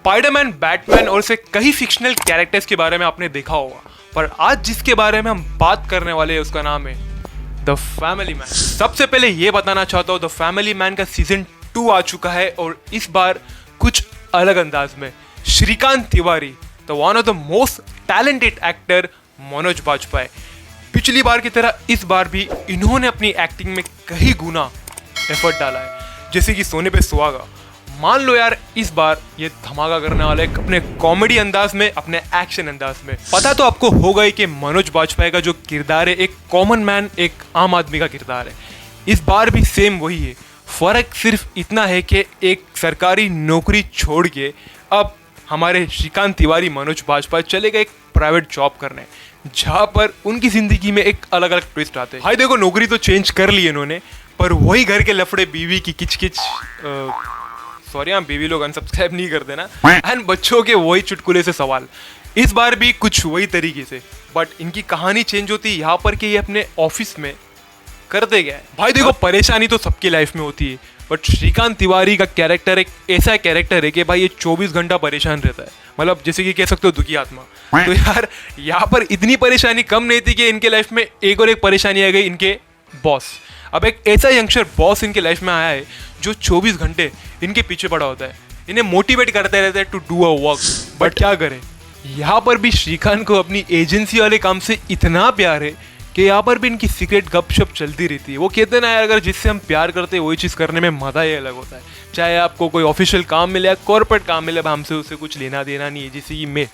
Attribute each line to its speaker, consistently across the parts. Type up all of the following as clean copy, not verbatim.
Speaker 1: Spiderman, Batman और से कई फिक्शनल कैरेक्टर्स के बारे में आपने देखा होगा, पर आज जिसके बारे में हम बात करने वाले हैं उसका नाम है द फैमिली मैन। सबसे पहले ये बताना चाहता हूँ द फैमिली मैन का सीजन 2 आ चुका है और इस बार कुछ अलग अंदाज में Shrikant Tiwari the one of the most talented actor Manoj Bajpayee, पिछली बार की तरह इस बार भी इन्होंने अपनी एक्टिंग में कई गुना एफर्ट डाला है, जैसे कि सोने पे सुहागा। मान लो यार इस बार ये धमाका करने वाले अपने कॉमेडी अंदाज में, अपने एक्शन अंदाज में। पता तो आपको होगा ही कि मनोज बाजपेयी का जो किरदार है एक कॉमन मैन, एक आम आदमी का किरदार है। इस बार भी सेम वही है, फर्क सिर्फ इतना है कि एक सरकारी नौकरी छोड़ के अब हमारे श्रीकांत तिवारी मनोज बाजपेयी चले गए एक प्राइवेट जॉब करने, जहाँ पर उनकी जिंदगी में एक अलग अलग ट्विस्ट आते हैं। भाई देखो, नौकरी तो चेंज कर ली इन्होंने, पर वही घर के लफड़े, बीवी की किचकिच, सॉरी हाँ बीवी लोग अनसब्सक्राइब नहीं कर देना, एंड बच्चों के वही चुटकुले से सवाल। इस बार भी कुछ वही तरीके से, बट इनकी कहानी चेंज होती है यहाँ पर कि ये अपने ऑफिस में करते गए। भाई देखो, परेशानी तो सबकी लाइफ में होती है, बट श्रीकांत तिवारी का कैरेक्टर एक ऐसा कैरेक्टर है कि भाई ये 24 घंटा परेशान रहता है, मतलब जैसे कि कह सकते हो दुखी आत्मा। तो यार यहाँ पर इतनी परेशानी कम नहीं थी कि इनके लाइफ में एक और एक परेशानी आ गई, इनके बॉस। अब एक ऐसा यंगस्टर बॉस इनके लाइफ में आया है जो 24 घंटे इनके पीछे पड़ा होता है, इन्हें मोटिवेट करते रहते हैं to do a work. But क्या करें, यहाँ पर भी श्रीकांत को अपनी एजेंसी वाले काम से इतना प्यार है कि यहाँ पर भी इनकी सीक्रेट गपशप चलती रहती है। वो कहते हैं ना यार, अगर जिससे हम प्यार करते हैं वही चीज़ करने में मज़ा ही अलग होता है। चाहे आपको कोई ऑफिशियल काम मिले या कॉर्पोरेट काम मिले, हमसे उससे कुछ लेना देना नहीं है। जैसे कि मैं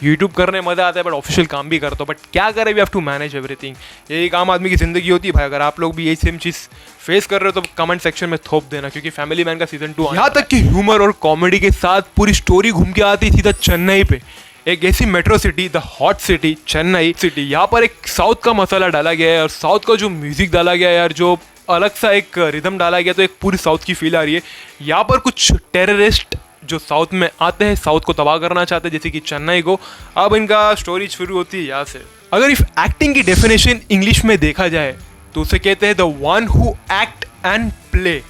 Speaker 1: यूट्यूब करने मज़ा आता है, बट ऑफिशियल काम भी करता हूँ, बट क्या करें, we have to manage everything. ये एक आम आदमी की ज़िंदगी होती है भाई। अगर आप लोग भी यही सेम चीज़ फेस कर रहे हो तो कमेंट सेक्शन में थोप देना, क्योंकि फैमिली मैन का सीजन 2 यहाँ तक कि ह्यूमर और कॉमेडी के साथ पूरी स्टोरी घूम के आती थी चेन्नई पे, एक ऐसी metro city, the hot city Chennai city. यहाँ पर एक साउथ का मसाला डाला गया है और साउथ का जो म्यूजिक डाला गया है यार, जो अलग सा एक रिदम डाला गया, तो एक पूरी साउथ की फील आ रही है। यहाँ पर कुछ टेररिस्ट जो साउथ में आते हैं, साउथ को तबाह करना चाहते हैं, जैसे कि चेन्नई को। अब इनका स्टोरी शुरू होती है यहाँ से। अगर इफ एक्टिंग की डेफिनेशन इंग्लिश में देखा जाए तो उसे कहते हैं the one who act and play.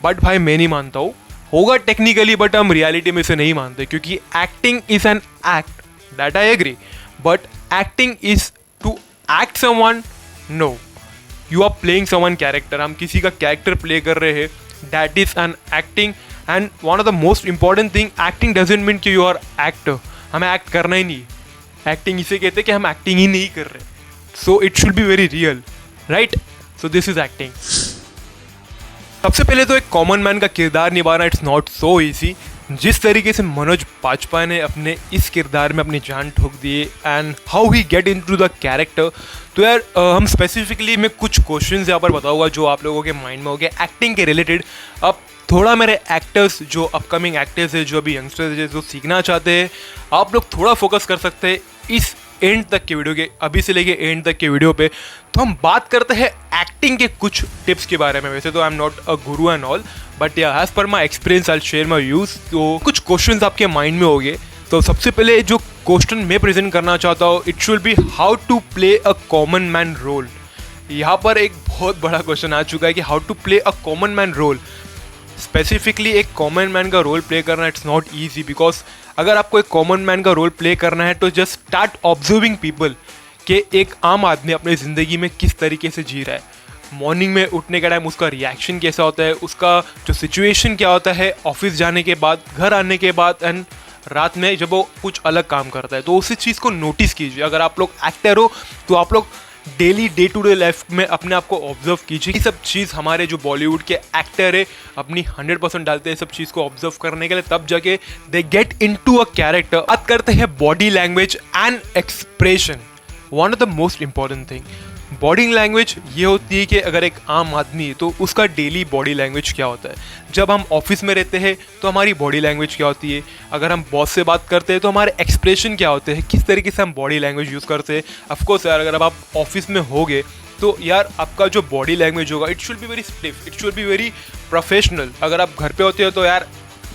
Speaker 1: But भाई मैं नहीं मानता हूँ, होगा टेक्निकली, बट हम रियलिटी में इसे नहीं मानते, क्योंकि acting is an act, that I agree, but acting is to act someone. No, you are playing someone character, हम किसी का कैरेक्टर प्ले कर रहे हैं, that is an acting. And one of the most important thing, acting doesn't mean कि you are actor, हमें act करना ही नहीं। एक्टिंग इसे कहते हैं कि हम एक्टिंग ही नहीं कर रहे, so it should be very real, right? So this is acting. सबसे पहले तो एक कॉमन मैन का किरदार निभाना इट्स नॉट सो ईजी। जिस तरीके से मनोज बाजपेयी ने अपने इस किरदार में अपनी जान ठोक दी and how he get into the character, तो यार हम स्पेसिफिकली मैं कुछ क्वेश्चंस यहाँ पर बताऊंगा जो आप लोगों के माइंड में हो गए एक्टिंग के रिलेटेड। अब थोड़ा मेरे एक्टर्स, जो अपकमिंग एक्टर्स है, जो अभी यंगस्टर्स है, जो सीखना चाहते हैं, आप लोग थोड़ा फोकस कर सकते हैं इस एंड तक के वीडियो के, अभी से लेके एंड तक के वीडियो पे। तो हम बात करते हैं एक्टिंग के कुछ टिप्स के बारे में। वैसे तो I am not a guru and all, but yeah as per my experience I share my views. तो कुछ क्वेश्चंस आपके माइंड में होंगे। तो सबसे पहले जो क्वेश्चन मैं प्रेजेंट करना चाहता हूँ, it should be how to play a common man role. यहाँ पर एक बहुत बड़ा क्वेश्चन आ चुका है कि how to play a common man role. Specifically एक कॉमन मैन का रोल प्ले करना इट्स नॉट ईजी, बिकॉज अगर आपको एक कॉमन मैन का रोल प्ले करना है तो जस्ट स्टार्ट ऑब्जर्विंग पीपल कि एक आम आदमी अपनी ज़िंदगी में किस तरीके से जी रहा है। मॉर्निंग में उठने का टाइम उसका रिएक्शन कैसा होता है, उसका जो सिचुएशन क्या होता है, ऑफिस जाने के बाद, घर आने के बाद, एंड रात में जब वो कुछ अलग काम करता है, तो उसी चीज़ को नोटिस कीजिए। अगर आप लोग एक्टर हो तो आप लोग daily day to day life में अपने आप को ऑब्जर्व कीजिए। ये सब चीज़ हमारे जो बॉलीवुड के एक्टर है अपनी 100% डालते हैं सब चीज़ को ऑब्जर्व करने के लिए, तब जाके they get into a character. बात करते हैं body language and expression, one of the most important thing. Body language ये होती है कि अगर एक आम आदमी है तो उसका डेली बॉडी लैंग्वेज क्या होता है। जब हम ऑफिस में रहते हैं तो हमारी बॉडी लैंग्वेज क्या होती है, अगर हम बॉस से बात करते हैं तो हमारे एक्सप्रेशन क्या होते हैं, किस तरीके से हम बॉडी लैंग्वेज यूज़ करते हैं। ऑफकोर्स यार, अगर आप ऑफिस में होगे तो यार आपका जो बॉडी लैंग्वेज होगा it should be very stiff, it should be very professional. अगर आप घर पे होते हो तो यार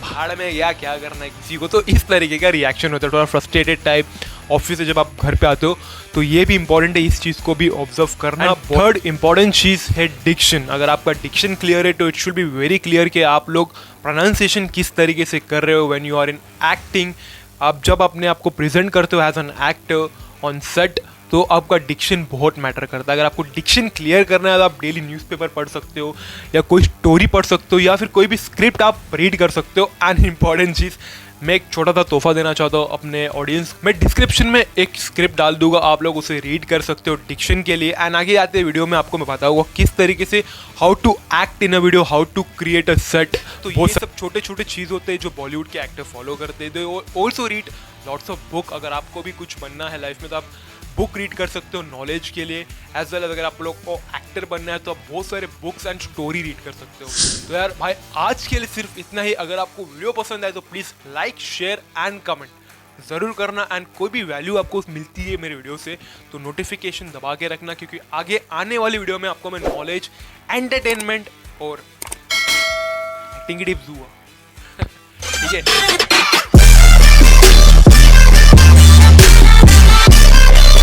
Speaker 1: भाड़ में या क्या करना है किसी को, तो इस तरीके का रिएक्शन होता है, थोड़ा फ्रस्ट्रेटेड टाइप, ऑफिस से जब आप घर पे आते हो, तो ये भी इंपॉर्टेंट है, इस चीज़ को भी ऑब्जर्व करना। थर्ड इंपॉर्टेंट चीज़ है डिक्शन। अगर आपका डिक्शन क्लियर है तो it should be very clear कि आप लोग प्रोनाउंसिएशन किस तरीके से कर रहे हो when you are in acting. आप जब अपने आप को प्रेजेंट करते हो as an actor on set, तो आपका डिक्शन बहुत मैटर करता है। अगर आपको डिक्शन क्लियर करना है तो आप डेली न्यूज़पेपर पढ़ सकते हो, या कोई स्टोरी पढ़ सकते हो, या फिर कोई भी स्क्रिप्ट आप रीड कर सकते हो। एंड इंपॉर्टेंट चीज़, मैं एक छोटा सा तोहफा देना चाहता हूँ अपने ऑडियंस। मैं डिस्क्रिप्शन में एक स्क्रिप्ट डाल दूंगा, आप लोग उसे रीड कर सकते हो डिक्शन के लिए। एंड आगे आते वीडियो में आपको मैं बताऊंगा किस तरीके से how to act in a video, how to create a set. तो ये सब छोटे छोटे चीज़ होते हैं जो बॉलीवुड के एक्टर फॉलो करते हैं। They also read lots of book. अगर आपको भी कुछ बनना है लाइफ में तो आप बुक रीड कर सकते हो नॉलेज के लिए, एज वेल एज अगर आप लोग को एक्टर बनना है तो आप बहुत सारे बुक्स एंड स्टोरी रीड कर सकते हो। तो यार भाई आज के लिए सिर्फ इतना ही। अगर आपको वीडियो पसंद आए तो please like, share and comment ज़रूर करना। एंड कोई भी वैल्यू आपको मिलती है मेरे वीडियो से तो नोटिफिकेशन दबा के रखना, क्योंकि आगे आने वाली वीडियो में आपको मैं नॉलेज, एंटरटेनमेंट और एक्टिंग टिप्स दूंगा। ठीक है।